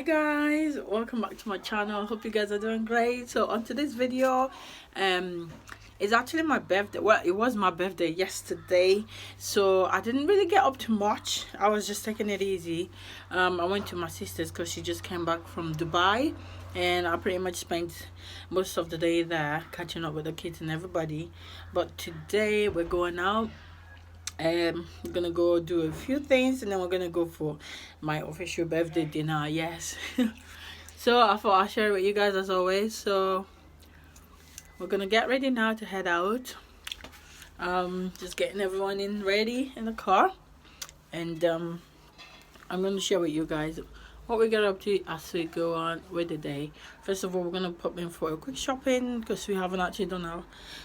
Guys, welcome back to my channel. Hope you guys are doing great. So on today's video, it's actually my birthday. Well, it was my birthday yesterday, so I didn't really get up to much. I was just taking it easy. I went to my sister's because she just came back from Dubai, and I pretty much spent most of the day there catching up with the kids and everybody. But today we're going out. We're gonna go do a few things, and then we're gonna go for my official birthday dinner. Yes. So I thought I'll share it with you guys as always. So we're gonna get ready now to head out. Just getting everyone in ready in the car, and I'm gonna share with you guys what we get up to as we go on with the day. First of all, we're gonna pop in for a quick shopping because we haven't actually done our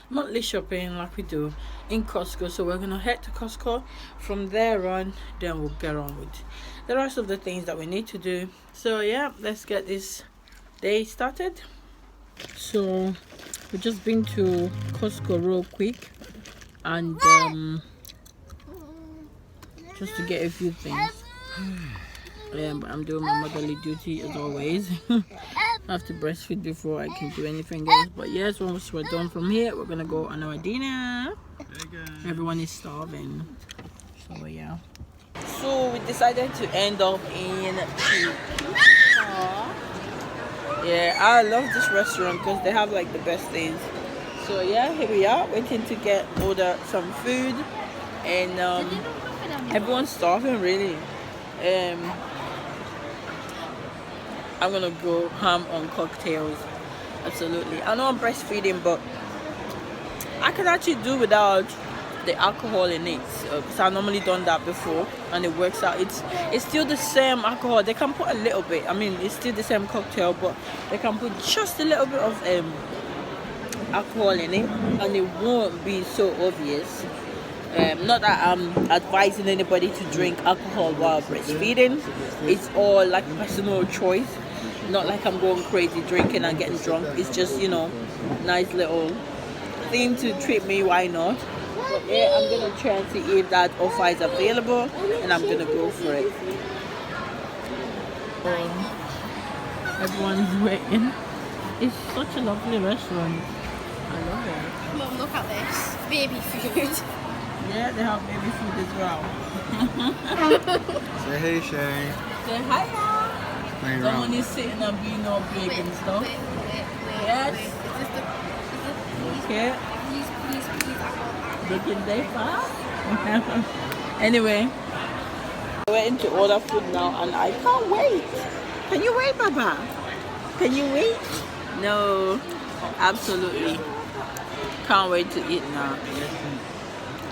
monthly shopping like we do in Costco. So we're gonna head to Costco. From there on, then we'll get on with the rest of the things that we need to do. So yeah, let's get this day started. So we've just been to Costco real quick, and just to get a few things. But I'm doing my motherly duty as always. I have to breastfeed before I can do anything else. But yes, once we're done from here, we're gonna go on our dinner. Everyone is starving, so yeah. So we decided to end up in yeah, I love this restaurant because they have like the best things. So yeah, here we are waiting to order some food, and everyone's starving really. I'm gonna go ham on cocktails. Absolutely. I know I'm breastfeeding, but I can actually do without the alcohol in it, because I've normally done that before and it works out. It's still the same alcohol. They can put a little bit, I mean it's still the same cocktail, but they can put just a little bit of alcohol in it and it won't be so obvious. Not that I'm advising anybody to drink alcohol while breastfeeding. It's all like personal choice. Not like I'm going crazy drinking and getting drunk. It's just, you know, nice little thing to treat me. Why not? But yeah, I'm gonna try and see if that offer is available, and I'm gonna go for it. Everyone's waiting. It's such a lovely restaurant. I love it. Mum, look at this. Baby food. Yeah, they have baby food as well. Say hey, Shay. Say hi now. Someone is sitting and being all big and stuff. Wait. Yes. Okay. Please. Looking day fast. Anyway, we're waiting to order food now, and I can't wait. Can you wait, Baba? Can you wait? No, absolutely. Can't wait to eat now.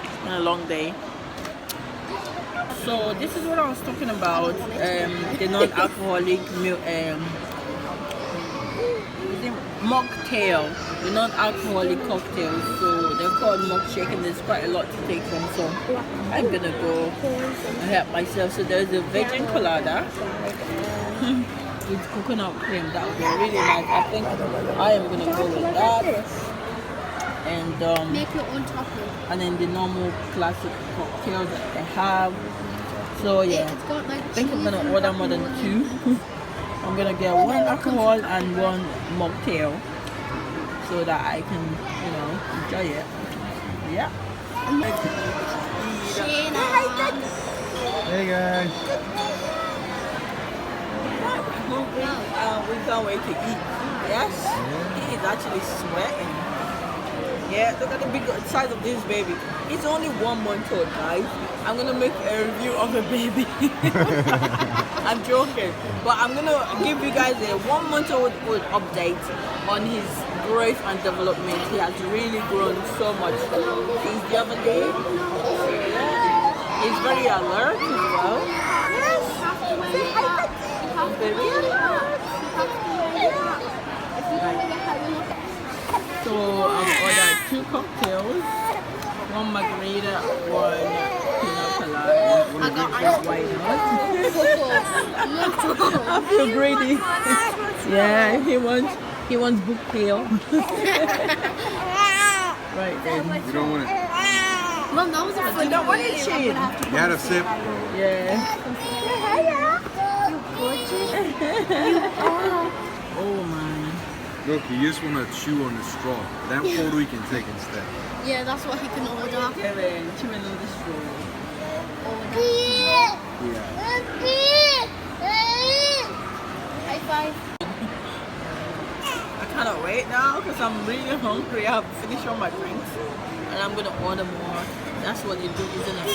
It's been a long day. So this is what I was talking about, the non-alcoholic mocktail, the non-alcoholic cocktail. So they're called milkshake, and there's quite a lot to take from. So I'm gonna go and help myself. So there's a virgin colada with coconut cream. That would be really nice. I think I am gonna go with that. And make your own chocolate. And then the normal classic cocktails that they have. So yeah, I think I'm gonna order more than two. I'm gonna get one alcohol and one mocktail so that I can, you know, enjoy it. Yeah. Hey guys. We can't wait to eat. Yes, he is actually sweating. Yeah, look at the big size of this baby. It's only 1 month old, guys. I'm gonna make a review of a baby. I'm joking, but I'm gonna give you guys a 1 month old update on his growth and development. He has really grown so much since the other day. He's very alert as well. Yes, very alert. So I've ordered 2 cocktails, 1 margarita, 1 pina colada. I got I feel greedy. Yeah, he wants book tail. Right then. You don't want it. Mom, that was a funny. You don't want it, Shane? You had a sip. Yeah. Oh man. Look, you just want to chew on the straw. That food we can take instead. Yeah, that's what he can order. Kevin, chewing on the straw. Yeah. High five. I cannot wait now because I'm really hungry. I have finished all my drinks and I'm gonna order more. That's what you do, isn't it?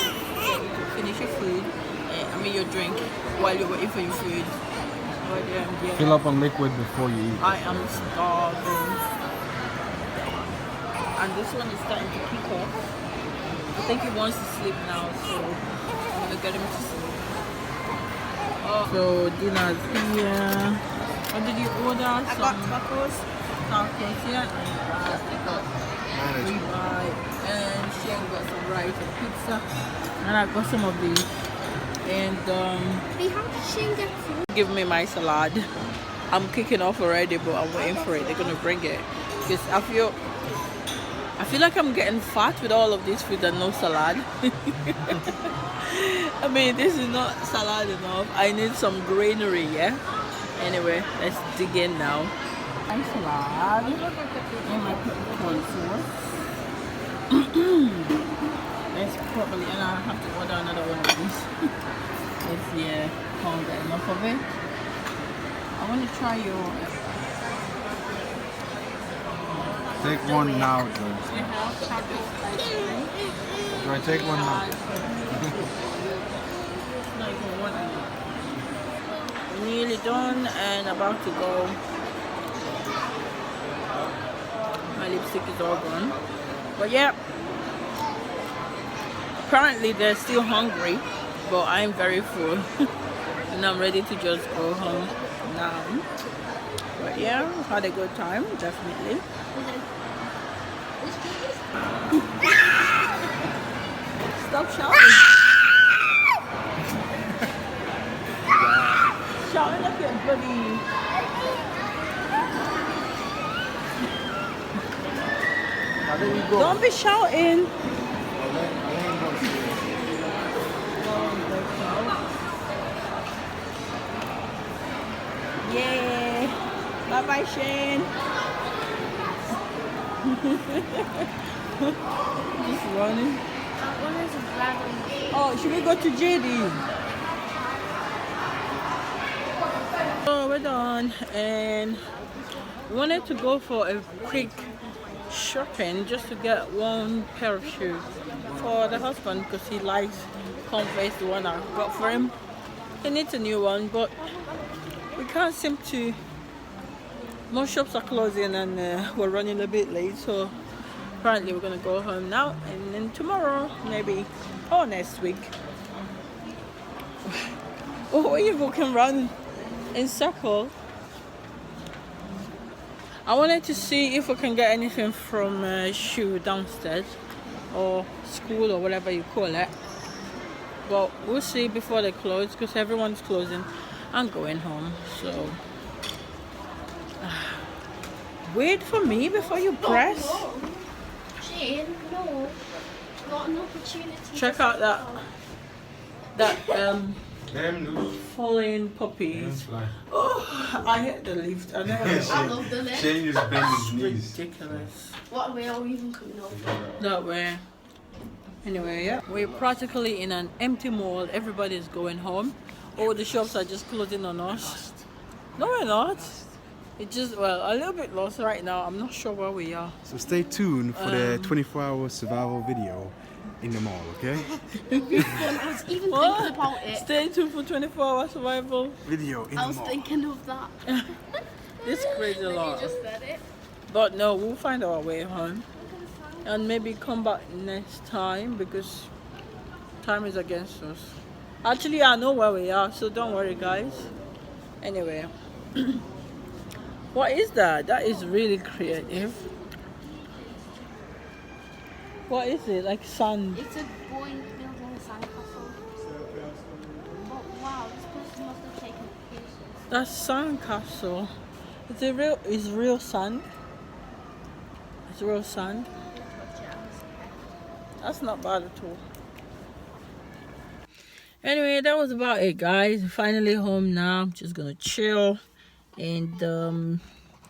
You finish your food, your drink while you're waiting for your food. But yeah. Fill up on liquid before you eat. I am starving. And this one is starting to kick off. I think he wants to sleep now, so I'm gonna get him to sleep. So dinner's here. What did you order? I got tacos. Tacos, yeah. I got ribeye, and Shane got some rice and pizza. And I got some of these. And Hey, how did Shane get food? give me my salad. I'm kicking off already, but I'm waiting for it. They're gonna bring it because I feel like I'm getting fat with all of this food and no salad. I mean, this is not salad enough. I need some greenery, yeah. Anyway, let's dig in now. My salad and my popcorn sauce. Let's probably, and I have to order another one of these. Let's see, can't get enough of it. I want to try your. Take one now, George. You have chocolate ice cream. Do I take one now? Not even one. We're nearly done and about to go. My lipstick is all gone. But yeah. Apparently they're still hungry, but I'm very full. And I'm ready to just go home now. But yeah, had a good time, definitely. Stop shouting. Shouting like a bloody. How do we go? Don't be shouting. Yeah. Bye bye, Shane. Just running. Oh, should we go to JD? So we're done and we wanted to go for a quick shopping just to get one pair of shoes for the husband because he likes Converse, the one I got for him. He needs a new one, but we can't seem to. Most shops are closing and we're running a bit late, so apparently we're gonna go home now and then tomorrow maybe or next week. Oh, you can run in circle. I wanted to see if we can get anything from shoe downstairs or school or whatever you call it, but we'll see before they close because everyone's closing. I'm going home, so wait for me before you press. No. Shane, no. Not an opportunity. Check out that Damn news. falling puppies. Oh, I hit the lift. I never. I love the lift. Shane just bent his knees. Ridiculous. What way are we even coming over? That way. Anyway, yeah, we're practically in an empty mall. Everybody's going home. All the shops are just closing on us. No, we're not. It's just, well, a little bit lost right now. I'm not sure where we are. So stay tuned for the 24-hour survival video in the mall, okay? I was even What? thinking about it. Stay tuned for 24-hour survival. Video in I the was mall. thinking of that. This crazy Then lot. you just said it. But no, we'll find our way home. And maybe come back next time because time is against us. Actually, I know where we are, so don't worry, guys. Anyway. What is that? That is really creative. What is it? Like sand? It's a boy building a sandcastle. But wow, this person must have taken pictures. That's sandcastle. Is it real? Is real sand? It's real sand. That's not bad at all. Anyway, that was about it, guys. Finally home now. I'm just gonna chill and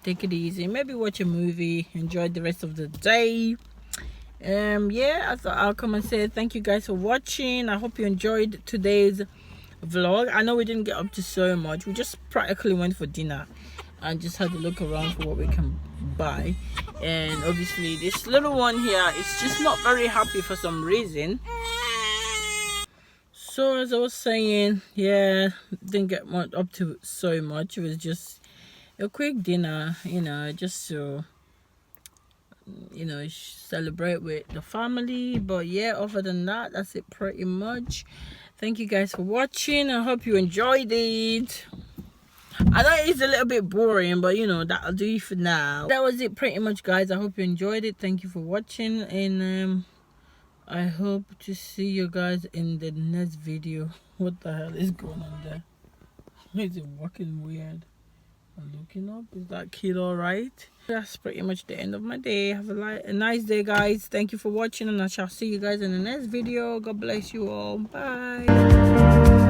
take it easy, maybe watch a movie, enjoy the rest of the day. Yeah, I thought I'll come and say thank you guys for watching. I hope you enjoyed today's vlog. I know we didn't get up to so much. We just practically went for dinner and just had to look around for what we can buy. And obviously this little one here is just not very happy for some reason. So as I was saying, yeah, didn't get much up to so much. It was just a quick dinner, you know, just to, you know, celebrate with the family. But yeah, other than that, that's it pretty much. Thank you guys for watching. I hope you enjoyed it. I know it's a little bit boring, but you know, that'll do it for now. That was it pretty much, guys. I hope you enjoyed it. Thank you for watching, and I hope to see you guys in the next video. What the hell is going on there? Is it walking weird? I'm looking up. Is that kid alright? That's pretty much the end of my day. Have a nice day, guys. Thank you for watching, and I shall see you guys in the next video. God bless you all. Bye.